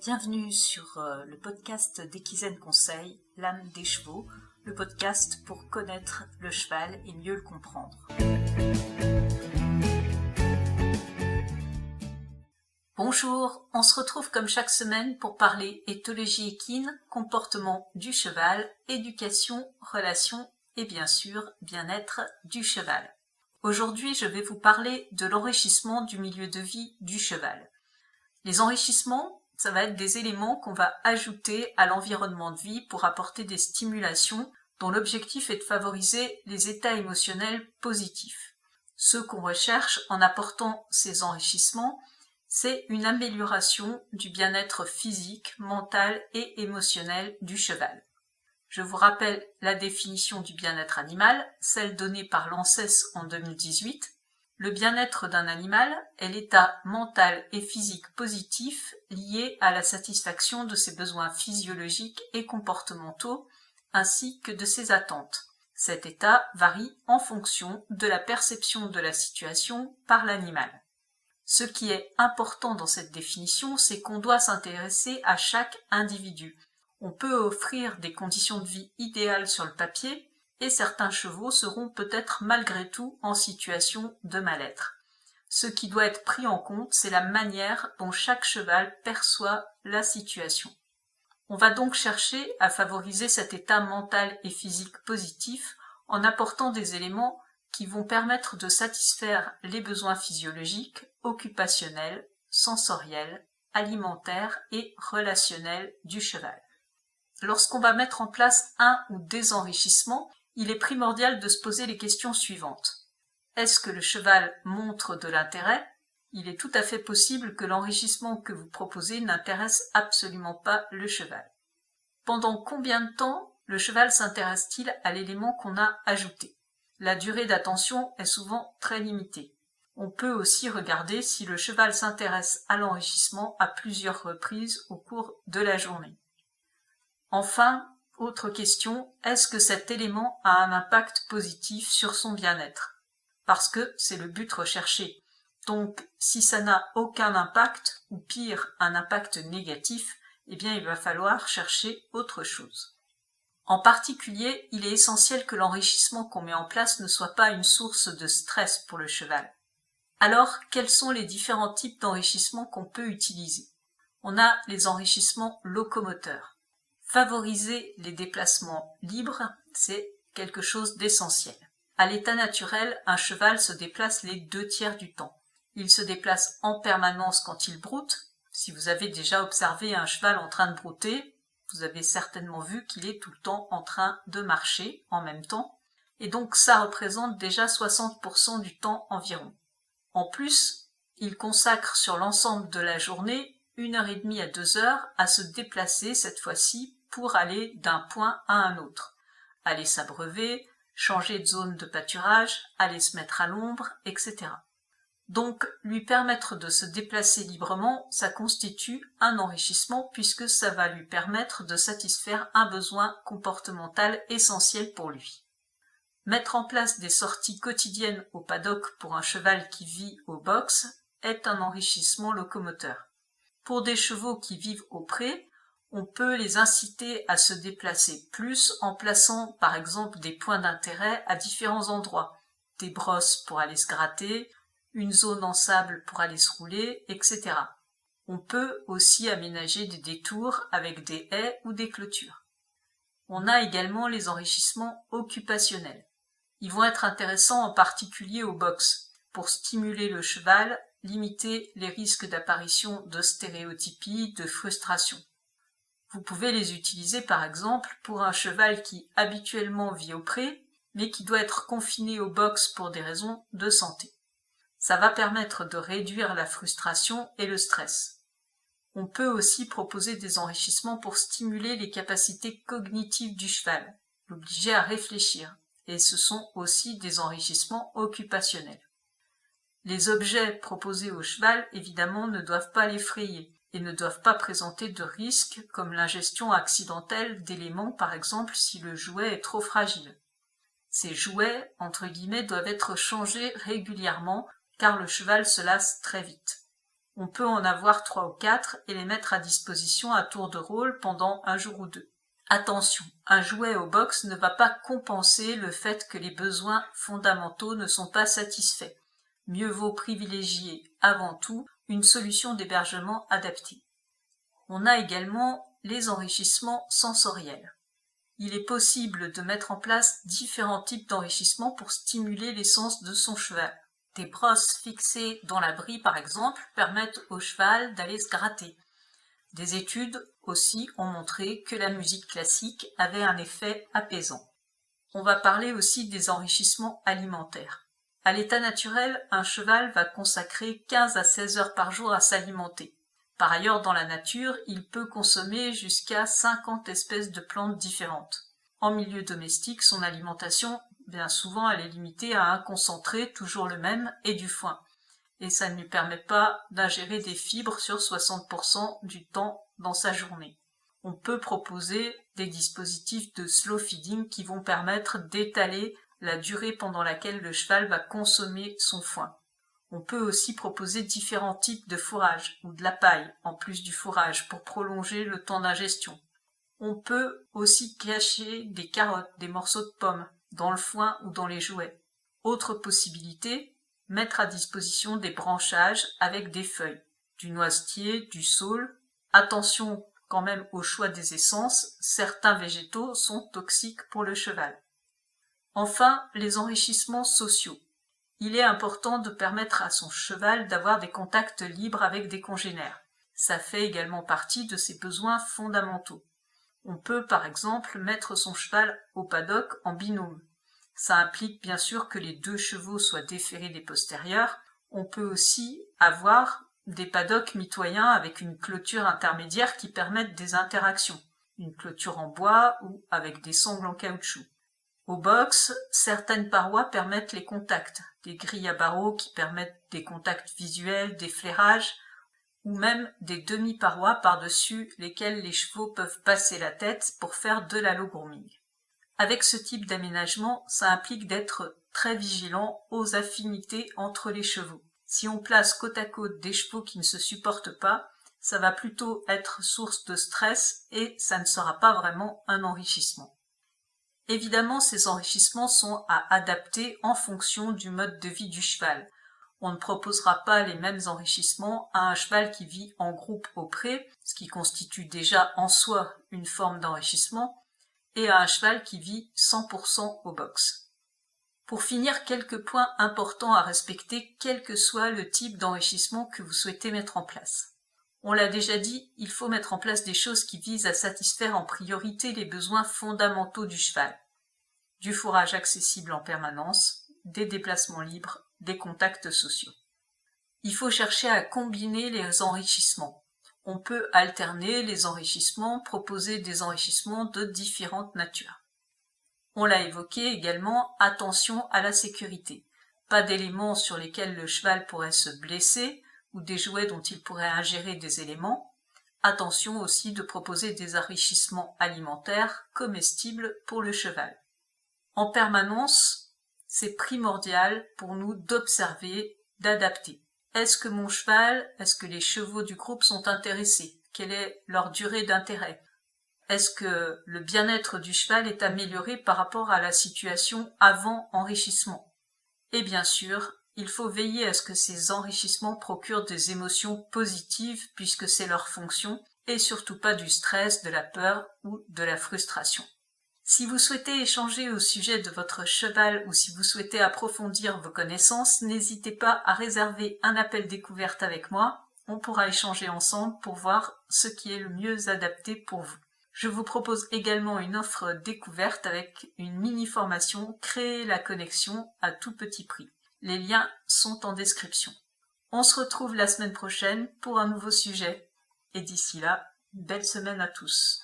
Bienvenue sur le podcast d'Equizen Conseil, l'âme des chevaux, le podcast pour connaître le cheval et mieux le comprendre. Bonjour, on se retrouve comme chaque semaine pour parler éthologie équine, comportement du cheval, éducation, relations et bien sûr bien-être du cheval. Aujourd'hui, je vais vous parler de l'enrichissement du milieu de vie du cheval. Les enrichissements, ça va être des éléments qu'on va ajouter à l'environnement de vie pour apporter des stimulations dont l'objectif est de favoriser les états émotionnels positifs. Ce qu'on recherche en apportant ces enrichissements, c'est une amélioration du bien-être physique, mental et émotionnel du cheval. Je vous rappelle la définition du bien-être animal, celle donnée par l'ANSES en 2018. Le bien-être d'un animal est l'état mental et physique positif lié à la satisfaction de ses besoins physiologiques et comportementaux, ainsi que de ses attentes. Cet état varie en fonction de la perception de la situation par l'animal. Ce qui est important dans cette définition, c'est qu'on doit s'intéresser à chaque individu. On peut offrir des conditions de vie idéales sur le papier, et certains chevaux seront peut-être malgré tout en situation de mal-être. Ce qui doit être pris en compte, c'est la manière dont chaque cheval perçoit la situation. On va donc chercher à favoriser cet état mental et physique positif en apportant des éléments qui vont permettre de satisfaire les besoins physiologiques, occupationnels, sensoriels, alimentaires et relationnels du cheval. Lorsqu'on va mettre en place un ou des enrichissements, il est primordial de se poser les questions suivantes. Est-ce que le cheval montre de l'intérêt ? Il est tout à fait possible que l'enrichissement que vous proposez n'intéresse absolument pas le cheval. Pendant combien de temps le cheval s'intéresse-t-il à l'élément qu'on a ajouté ? La durée d'attention est souvent très limitée. On peut aussi regarder si le cheval s'intéresse à l'enrichissement à plusieurs reprises au cours de la journée. Enfin, autre question, est-ce que cet élément a un impact positif sur son bien-être ? Parce que c'est le but recherché. Donc, si ça n'a aucun impact, ou pire, un impact négatif, eh bien il va falloir chercher autre chose. En particulier, il est essentiel que l'enrichissement qu'on met en place ne soit pas une source de stress pour le cheval. Alors, quels sont les différents types d'enrichissement qu'on peut utiliser ? On a les enrichissements locomoteurs. Favoriser les déplacements libres, c'est quelque chose d'essentiel. À l'état naturel, un cheval se déplace les 2/3 du temps. Il se déplace en permanence quand il broute. Si vous avez déjà observé un cheval en train de brouter, vous avez certainement vu qu'il est tout le temps en train de marcher en même temps. Et donc ça représente déjà 60% du temps environ. En plus, il consacre sur l'ensemble de la journée 1h30 à 2h à se déplacer cette fois-ci pour aller d'un point à un autre. Aller s'abreuver, changer de zone de pâturage, aller se mettre à l'ombre, etc. Donc, lui permettre de se déplacer librement, ça constitue un enrichissement puisque ça va lui permettre de satisfaire un besoin comportemental essentiel pour lui. Mettre en place des sorties quotidiennes au paddock pour un cheval qui vit au box est un enrichissement locomoteur. Pour des chevaux qui vivent au pré, on peut les inciter à se déplacer plus en plaçant par exemple des points d'intérêt à différents endroits, des brosses pour aller se gratter, une zone en sable pour aller se rouler, etc. On peut aussi aménager des détours avec des haies ou des clôtures. On a également les enrichissements occupationnels. Ils vont être intéressants en particulier au box, pour stimuler le cheval, limiter les risques d'apparition de stéréotypies, de frustration. Vous pouvez les utiliser par exemple pour un cheval qui habituellement vit au pré, mais qui doit être confiné au box pour des raisons de santé. Ça va permettre de réduire la frustration et le stress. On peut aussi proposer des enrichissements pour stimuler les capacités cognitives du cheval, l'obliger à réfléchir, et ce sont aussi des enrichissements occupationnels. Les objets proposés au cheval, évidemment, ne doivent pas l'effrayer et ne doivent pas présenter de risques comme l'ingestion accidentelle d'éléments, par exemple si le jouet est trop fragile. Ces jouets, entre guillemets, doivent être changés régulièrement car le cheval se lasse très vite. On peut en avoir 3 ou 4 et les mettre à disposition à tour de rôle pendant un jour ou deux. Attention, un jouet au box ne va pas compenser le fait que les besoins fondamentaux ne sont pas satisfaits. Mieux vaut privilégier avant tout une solution d'hébergement adaptée. On a également les enrichissements sensoriels. Il est possible de mettre en place différents types d'enrichissement pour stimuler les sens de son cheval. Des brosses fixées dans la bride, par exemple, permettent au cheval d'aller se gratter. Des études aussi ont montré que la musique classique avait un effet apaisant. On va parler aussi des enrichissements alimentaires. À l'état naturel, un cheval va consacrer 15 à 16 heures par jour à s'alimenter. Par ailleurs, dans la nature, il peut consommer jusqu'à 50 espèces de plantes différentes. En milieu domestique, son alimentation, bien souvent, elle est limitée à un concentré, toujours le même, et du foin. Et ça ne lui permet pas d'ingérer des fibres sur 60% du temps dans sa journée. On peut proposer des dispositifs de slow feeding qui vont permettre d'étaler la durée pendant laquelle le cheval va consommer son foin. On peut aussi proposer différents types de fourrage ou de la paille en plus du fourrage pour prolonger le temps d'ingestion. On peut aussi cacher des carottes, des morceaux de pommes dans le foin ou dans les jouets. Autre possibilité, mettre à disposition des branchages avec des feuilles, du noisetier, du saule. Attention quand même au choix des essences, certains végétaux sont toxiques pour le cheval. Enfin, les enrichissements sociaux. Il est important de permettre à son cheval d'avoir des contacts libres avec des congénères. Ça fait également partie de ses besoins fondamentaux. On peut par exemple mettre son cheval au paddock en binôme. Ça implique bien sûr que les 2 chevaux soient déférés des postérieurs. On peut aussi avoir des paddocks mitoyens avec une clôture intermédiaire qui permettent des interactions. Une clôture en bois ou avec des sangles en caoutchouc. Au box, certaines parois permettent les contacts, des grilles à barreaux qui permettent des contacts visuels, des flairages, ou même des demi-parois par-dessus lesquelles les chevaux peuvent passer la tête pour faire de l'halo grooming. Avec ce type d'aménagement, ça implique d'être très vigilant aux affinités entre les chevaux. Si on place côte à côte des chevaux qui ne se supportent pas, ça va plutôt être source de stress et ça ne sera pas vraiment un enrichissement. Évidemment, ces enrichissements sont à adapter en fonction du mode de vie du cheval. On ne proposera pas les mêmes enrichissements à un cheval qui vit en groupe au pré, ce qui constitue déjà en soi une forme d'enrichissement, et à un cheval qui vit 100% au box. Pour finir, quelques points importants à respecter, quel que soit le type d'enrichissement que vous souhaitez mettre en place. On l'a déjà dit, il faut mettre en place des choses qui visent à satisfaire en priorité les besoins fondamentaux du cheval. Du fourrage accessible en permanence, des déplacements libres, des contacts sociaux. Il faut chercher à combiner les enrichissements. On peut alterner les enrichissements, proposer des enrichissements de différentes natures. On l'a évoqué également, attention à la sécurité. Pas d'éléments sur lesquels le cheval pourrait se blesser ou des jouets dont il pourrait ingérer des éléments. Attention aussi de proposer des enrichissements alimentaires comestibles pour le cheval. En permanence, c'est primordial pour nous d'observer, d'adapter. Est-ce que mon cheval, est-ce que les chevaux du groupe sont intéressés? Quelle est leur durée d'intérêt? Est-ce que le bien-être du cheval est amélioré par rapport à la situation avant enrichissement? Et bien sûr, il faut veiller à ce que ces enrichissements procurent des émotions positives puisque c'est leur fonction et surtout pas du stress, de la peur ou de la frustration. Si vous souhaitez échanger au sujet de votre cheval ou si vous souhaitez approfondir vos connaissances, n'hésitez pas à réserver un appel découverte avec moi. On pourra échanger ensemble pour voir ce qui est le mieux adapté pour vous. Je vous propose également une offre découverte avec une mini-formation « Créer la connexion » à tout petit prix. Les liens sont en description. On se retrouve la semaine prochaine pour un nouveau sujet. Et d'ici là, belle semaine à tous.